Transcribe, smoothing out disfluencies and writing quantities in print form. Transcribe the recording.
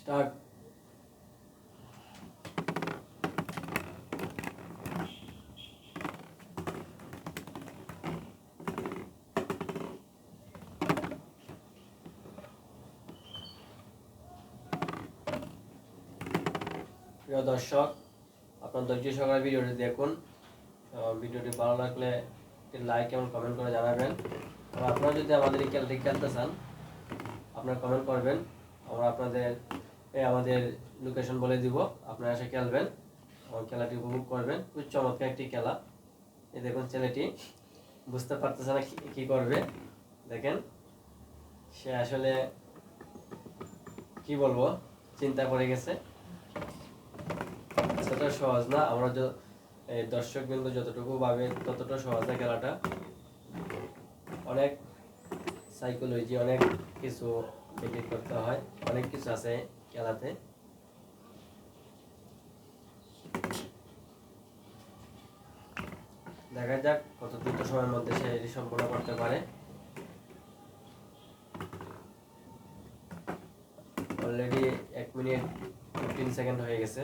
Start. প্রিয় দর্শক, আপনার ধৈর্য সহকারে ভিডিওটি দেখুন। ভিডিওটি ভালো লাগলে একটি লাইক এবং কমেন্ট করে জানাবেন। আর আপনারা যদি আমাদের এই খেলাটি খেলতে চান, আপনারা কমেন্ট করবেন। আমরা আপনাদের আমাদের লোকেশন বলে দিব, আপনারা এসে খেলবেন এবং খেলাটি উপভোগ করবেন। খুব চমৎকার একটি খেলা। এই দেখুন, ছেলেটি বুঝতে পারতেছে না কি করবে। দেখেন, সে আসলে কি বলবো, চিন্তা করে গেছে। এতটা সহজ না, আমরা দর্শক বিন্দু যতটুকু ভাবে ততটা সহজ না খেলাটা। অনেক সাইকোলজি, অনেক কিছু মেনটেন করতে হয়, অনেক কিছু আছে খেলাতে। দেখা যাক কত দ্রুত সময়ের মধ্যে সে এটি সম্পূর্ণ করতে পারে। অলরেডি 1 মিনিট 15 সেকেন্ড হয়ে গেছে।